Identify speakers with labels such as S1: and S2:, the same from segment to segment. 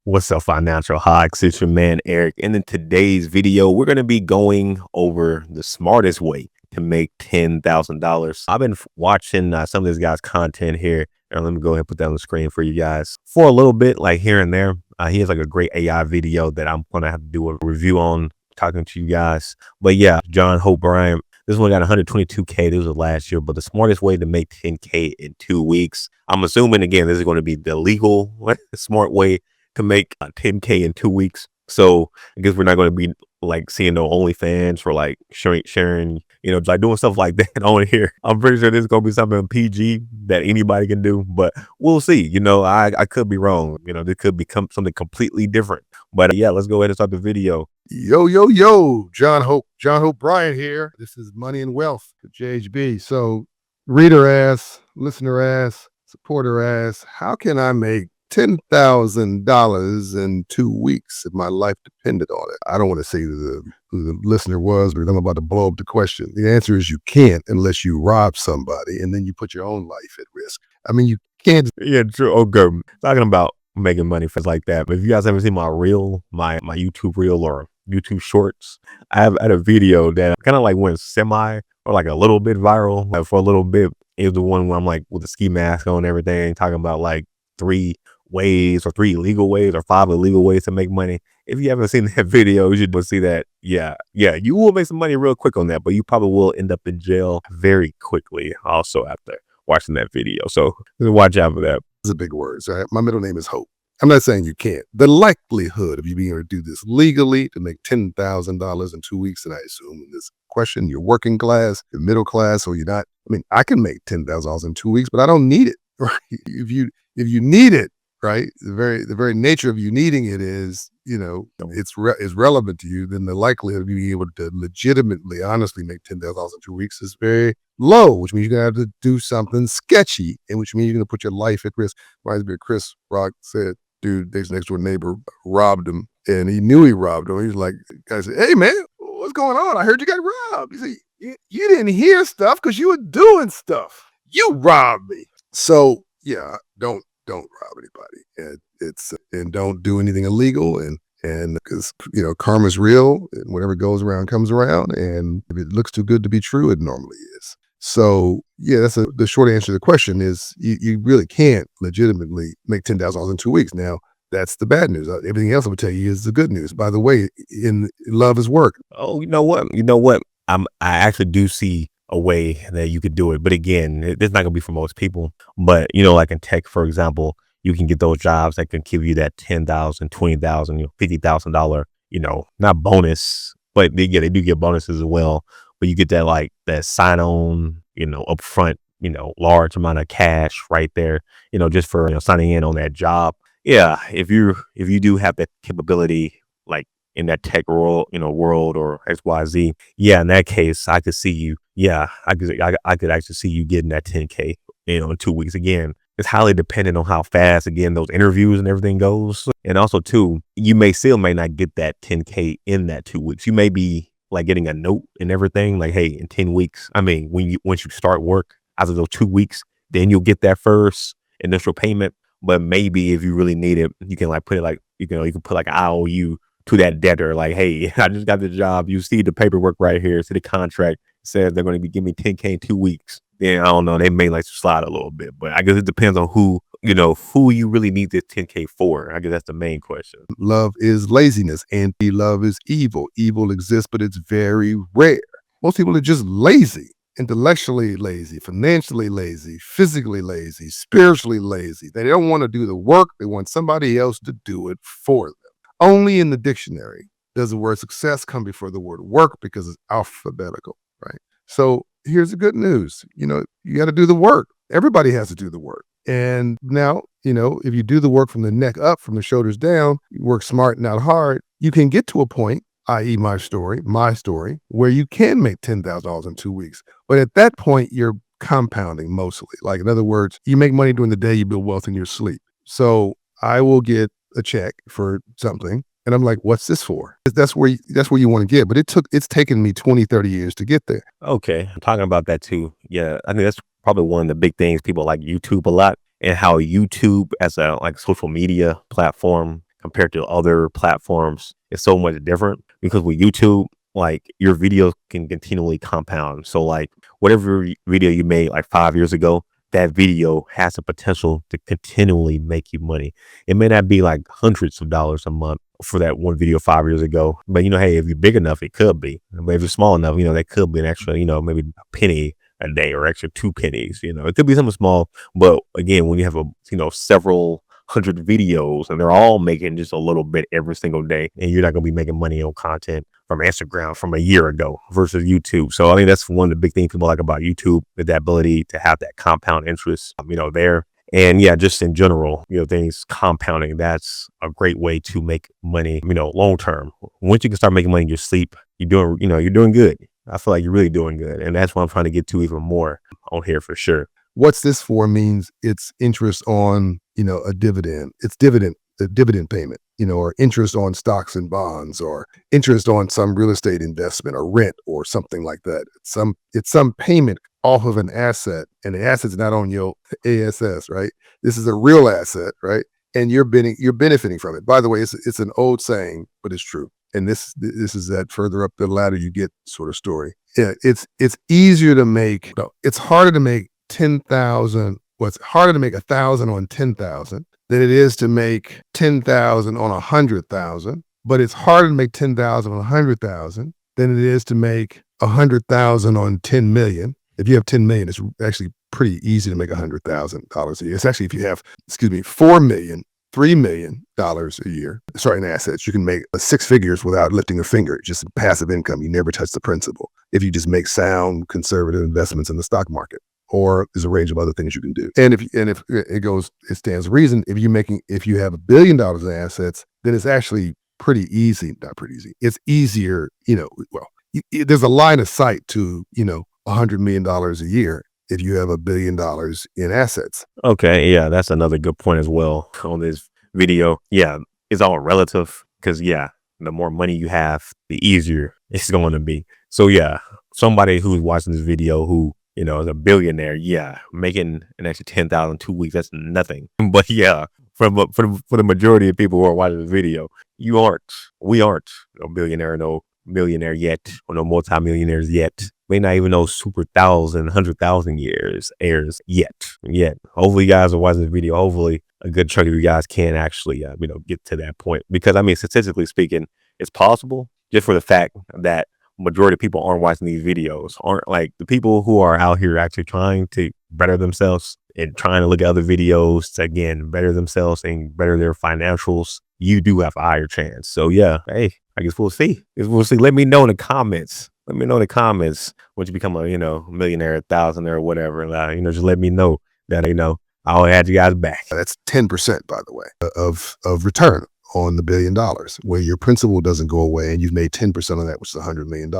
S1: What's up, financial hacks? It's your man Eric. And in today's video, we're going to be going over the smartest way to make $10,000. I've been watching some of this guy's content here. And let me go ahead and put that on the screen for you guys for a little bit, like here and there. He has like a great AI video that I'm going to have to do a review on, talking to you guys. But yeah, John Hope Bryant. This one got 122K. This was last year, but the smartest way to make 10K in 2 weeks. I'm assuming, again, this is going to be the legal, smart way to make 10K in 2 weeks. So I guess we're not going to be like seeing no OnlyFans for like sharing, like doing stuff like that on here. I'm pretty sure this is going to be something PG that anybody can do, but we'll see. I could be wrong. This could become something completely different. But yeah, let's go ahead and start the video.
S2: Yo, yo, yo, John Hope Bryant here. This is Money and Wealth with JHB. So reader asks, listener asks, supporter asks, how can I make $10,000 in 2 weeks if my life depended on it? I don't want to say who the listener was, but I'm about to blow up the question. The answer is you can't unless you rob somebody and then you put your own life at risk. I mean, you can't.
S1: Yeah, true. Okay. Talking about making money for like that. But if you guys haven't seen my reel, my YouTube reel or YouTube shorts, I had a video that kind of like went semi or like a little bit viral. Like for a little bit, it was the one where I'm like with the ski mask on and everything, talking about like 3 ways or 3 illegal ways or 5 illegal ways to make money. If you haven't seen that video, you should see that. Yeah, you will make some money real quick on that, but you probably will end up in jail very quickly also after watching that video. So watch out for that.
S2: These are big words, right? My middle name is Hope. I'm not saying you can't. The likelihood of you being able to do this legally to make $10,000 in 2 weeks, and I assume in this question, you're working class, you're middle class, or you're not. I mean, I can make $10,000 in 2 weeks, but I don't need it, right? If you need it, right, the very nature of you needing it is, is relevant to you, then the likelihood of you being able to legitimately, honestly make $10,000 in 2 weeks is very low, which means you're gonna have to do something sketchy, and which means you're gonna put your life at risk. Reminds me of Chris Rock said, dude, his next door neighbor robbed him, and he knew he robbed him. He was like, guy said, "Hey man, what's going on? I heard you got robbed." He said, "You didn't hear stuff because you were doing stuff. You robbed me." So yeah, don't rob anybody, and don't do anything illegal, and because karma's real, and whatever goes around comes around, and if it looks too good to be true, it normally is. So yeah, that's the short answer to the question is you really can't legitimately make $10,000 in 2 weeks. Now that's the bad news. Everything else I'm gonna tell you is the good news. By the way, in love is work.
S1: Oh, you know what? I actually do see a way that you could do it. But again, it's not gonna be for most people. But like in tech, for example, you can get those jobs that can give you that $10,000, $20,000, $50,000, not bonus, but they do get bonuses as well. But you get that like that sign on, upfront, large amount of cash right there, just for signing in on that job. Yeah, if you do have that capability, like in that tech world, world or XYZ, yeah, in that case, I could see you. Yeah, I could actually see you getting that 10K, in 2 weeks. Again, it's highly dependent on how fast, again, those interviews and everything goes. And also too, you may not get that 10K in that 2 weeks. You may be like getting a note and everything like, hey, in 10 weeks, I mean, once you start work, after those 2 weeks, then you'll get that first initial payment. But maybe if you really need it, you can like put it like, you can put like an IOU to that debtor, like, hey, I just got the job. You see the paperwork right here. See the contract says they're going to be giving me 10K in 2 weeks. Then I don't know, they may like slide a little bit, but I guess it depends on who you really need this 10K for. I guess that's the main question.
S2: Love is laziness. Anti-love is evil. Evil exists, but it's very rare. Most people are just lazy. Intellectually lazy, financially lazy, physically lazy, spiritually lazy. They don't want to do the work. They want somebody else to do it for them. Only in the dictionary does the word success come before the word work because it's alphabetical, right? So here's the good news. You got to do the work. Everybody has to do the work. And now, if you do the work from the neck up, from the shoulders down, you work smart, not hard, you can get to a point, i.e. my story, where you can make $10,000 in 2 weeks. But at that point, you're compounding mostly. Like, in other words, you make money during the day, you build wealth in your sleep. So I will get a check for something, and I'm like, what's this for? That's where you want to get. But it's taken me 20, 30 years to get there.
S1: Okay, I'm talking about that too. Yeah, I think that's probably one of the big things. People like YouTube a lot, and how YouTube as a like social media platform compared to other platforms is so much different because with YouTube, like your videos can continually compound. So like whatever video you made like 5 years ago, that video has the potential to continually make you money. It may not be like hundreds of dollars a month for that one video 5 years ago, but hey, if you're big enough, it could be. But if you're small enough, that could be an extra, maybe a penny a day or extra 2 pennies. It could be something small, but again, when you have several hundred videos and they're all making just a little bit every single day, and you're not going to be making money on content from Instagram from a year ago versus YouTube. So I think that's one of the big things people like about YouTube, is that ability to have that compound interest, there. And yeah, just in general, things compounding, that's a great way to make money, long term. Once you can start making money in your sleep, you're doing good. I feel like you're really doing good. And that's what I'm trying to get to even more on here for sure.
S2: What's this for means it's interest on, a dividend. It's the dividend payment, or interest on stocks and bonds, or interest on some real estate investment or rent or something like that. It's some payment off of an asset, and the asset's not on your ASS, right? This is a real asset, right? And you're benefiting from it. By the way, it's an old saying, but it's true. And this is that further up the ladder you get sort of story. Yeah, it's easier to make. No, it's harder to make 10,000. It's harder to make 1,000 on 10,000 than it is to make 10,000 on 100,000. But it's harder to make 10,000 on 100,000 than it is to make 100,000 on 10 million. If you have 10 million, it's actually pretty easy to make $100,000 a year. It's actually if you have, $4 million, $3 million a year, in assets, you can make 6 figures without lifting a finger. Just passive income. You never touch the principal if you just make sound conservative investments in the stock market. Or there's a range of other things you can do. And if it stands to reason, if you have $1 billion in assets, then it's actually pretty easy. Not pretty easy. It's easier, there's a line of sight to, $100 million a year if you have $1 billion in assets.
S1: Okay, yeah, that's another good point as well on this video. Yeah, it's all relative because the more money you have, the easier it's going to be. So yeah, somebody who's watching this video who is a billionaire, making an extra 10,000 2 weeks, that's nothing. But for the majority of people who are watching this video, we aren't no billionaire, no millionaire yet, or no multimillionaires yet. May not even know super 1,000, 100,000 heirs yet. Hopefully you guys are watching this video. Hopefully a good chunk of you guys can actually, get to that point. Because statistically speaking, it's possible, just for the fact that majority of people aren't watching these videos, aren't like the people who are out here actually trying to better themselves and trying to look at other videos to, again, better themselves and better their financials. You do have a higher chance. So hey, I guess we'll see. Let me know in the comments. Once you become a, millionaire, 1,000 or whatever, just let me know that, I'll add you guys back.
S2: That's 10%, by the way, of return on the $1 billion, where your principal doesn't go away and you've made 10% of that, which is $100 million.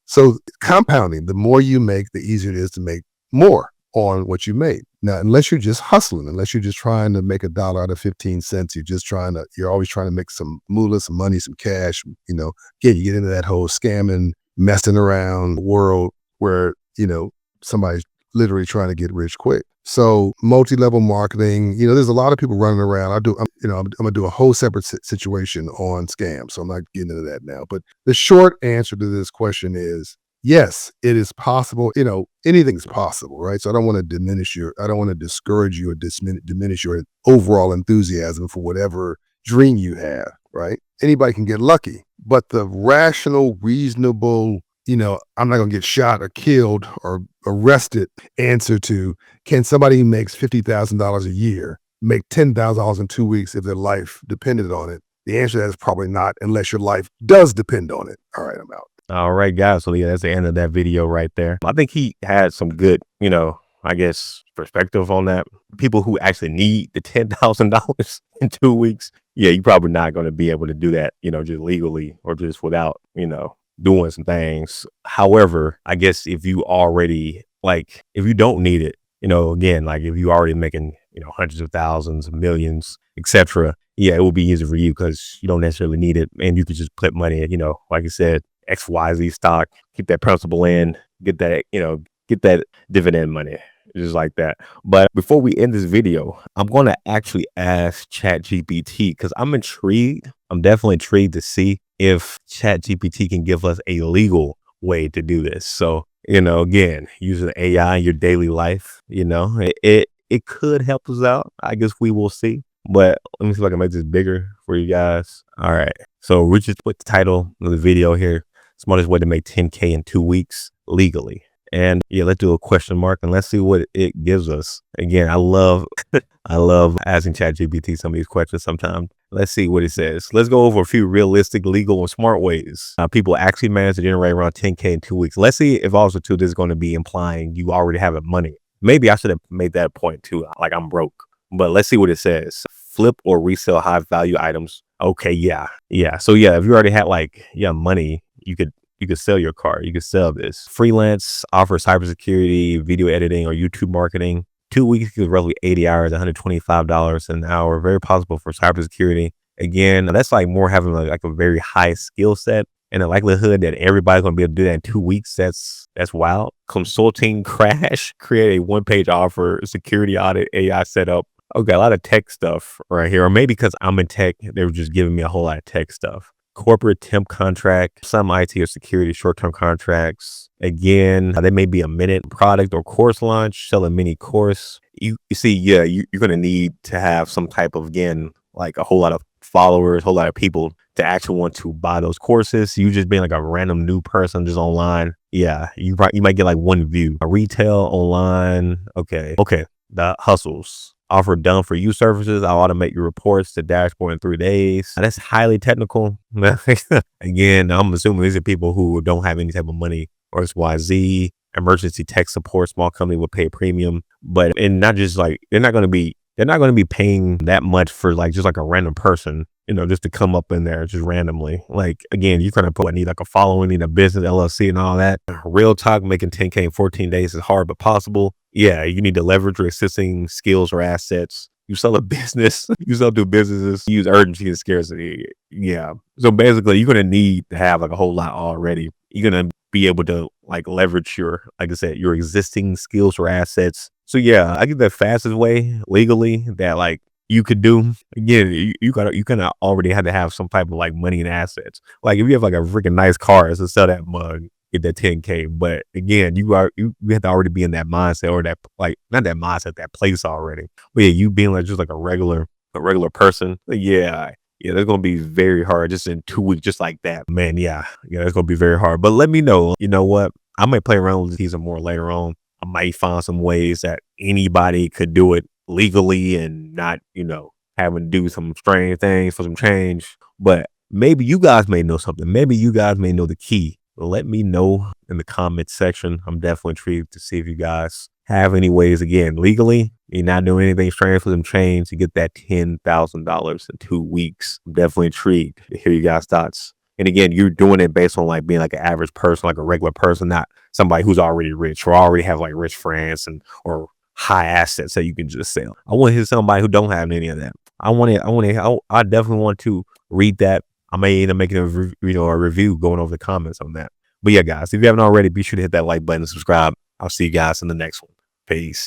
S2: So compounding, the more you make, the easier it is to make more on what you made. Now, unless you're just hustling, unless you're just trying to make $1 out of 15 cents, you're always trying to make some moolah, some money, some cash, you get into that whole scamming, messing around world where, somebody's literally trying to get rich quick. So multi-level marketing, there's a lot of people running around. I'm gonna do a whole separate situation on scams. So I'm not getting into that now. But the short answer to this question is yes, it is possible. Anything's possible, right? So I don't want to discourage you or diminish your overall enthusiasm for whatever dream you have, right? Anybody can get lucky, but the rational, reasonable, I'm not going to get shot or killed or arrested answer to, can somebody who makes $50,000 a year make $10,000 in 2 weeks if their life depended on it? The answer to that is probably not, unless your life does depend on it. All right, I'm out.
S1: All right, guys. So that's the end of that video right there. I think he had some good, perspective on that. People who actually need the $10,000 in 2 weeks, you're probably not going to be able to do that, just legally or just without, doing some things. However, I guess if you already, if you don't need it, again, if you already making, hundreds of thousands, millions, etc., it will be easier for you because you don't necessarily need it. And you can just put money in, like I said, XYZ stock, keep that principal in, get that dividend money. just like that. But before we end this video, I'm going to actually ask ChatGPT because I'm intrigued. I'm definitely intrigued to see if ChatGPT can give us a legal way to do this. So, again, using AI in your daily life, it could help us out. I guess we will see. But let me see if I can make this bigger for you guys. All right. So we just put the title of the video here. Smartest way to make 10K in 2 weeks legally. And yeah, let's do a question mark and let's see what it gives us. Again, I love asking ChatGPT some of these questions sometimes. Let's see what it says. Let's go over a few realistic, legal, and smart ways people actually manage to generate around 10K in 2 weeks. Let's see if also too this is going to be implying you already have money. Maybe I should have made that point too, like I'm broke. But let's see what it says. Flip or resell high value items. Okay, yeah. So yeah, if you already had money, you could sell your car. You could sell this. Freelance, offer cybersecurity, video editing, or YouTube marketing. 2 weeks is roughly 80 hours, $125 an hour. Very possible for cybersecurity. Again, that's like more having like a very high skill set. And the likelihood that everybody's going to be able to do that in 2 weeks, that's wild. Consulting crash, create a one-page offer, security audit, AI setup. Okay, a lot of tech stuff right here. Or maybe because I'm in tech, they were just giving me a whole lot of tech stuff. Corporate temp contract, some IT or security short-term contracts. Again, they may be a minute product or course launch, sell a mini course. You see, yeah, you're going to need to have some type of, again, like a whole lot of followers, a whole lot of people to actually want to buy those courses. You just being like a random new person just online. Yeah, you might get like one view. A retail online. Okay. The hustles. Offer done for you services. I'll automate your reports to dashboard in 3 days. Now, that's highly technical. Again, I'm assuming these are people who don't have any type of money or XYZ. Emergency tech support, small company will pay a premium, and not just like they're not going to be paying that much for like just like a random person, just to come up in there just randomly. Like again, you're gonna need like a following, need a business LLC and all that. Real talk, making 10K in 14 days is hard but possible. Yeah, you need to leverage your existing skills or assets. You sell a business, you sell to businesses, use urgency and scarcity. Yeah. So basically you're gonna need to have like a whole lot already. You're gonna be able to like leverage your, like I said, your existing skills or assets. So yeah, I get the fastest way legally that like you could do. Again, you kind of already had to have some type of like money and assets. Like if you have like a freaking nice car to sell that mug, get that 10K. But again, you have to already be in that mindset or that like not that mindset, that place already. But yeah, you being like just like a regular person. Yeah, that's gonna be very hard just in 2 weeks, just like that. Man, yeah, it's gonna be very hard. But let me know. You know what? I might play around with these more later on. I might find some ways that anybody could do it legally and not, having to do some strange things for some change. But maybe you guys may know something. Maybe you guys may know the key. Let me know in the comment section. I'm definitely intrigued to see if you guys have any ways, again, legally, you're not doing anything strange for some change to get that $10,000 in 2 weeks. I'm definitely intrigued to hear you guys' thoughts. And again, you're doing it based on like being like an average person, like a regular person, not somebody who's already rich or already have like rich friends or high assets that you can just sell. I want to hear somebody who don't have any of that. I definitely want to read that. I may end up making a review going over the comments on that. But yeah, guys, if you haven't already, be sure to hit that like button and subscribe. I'll see you guys in the next one. Peace.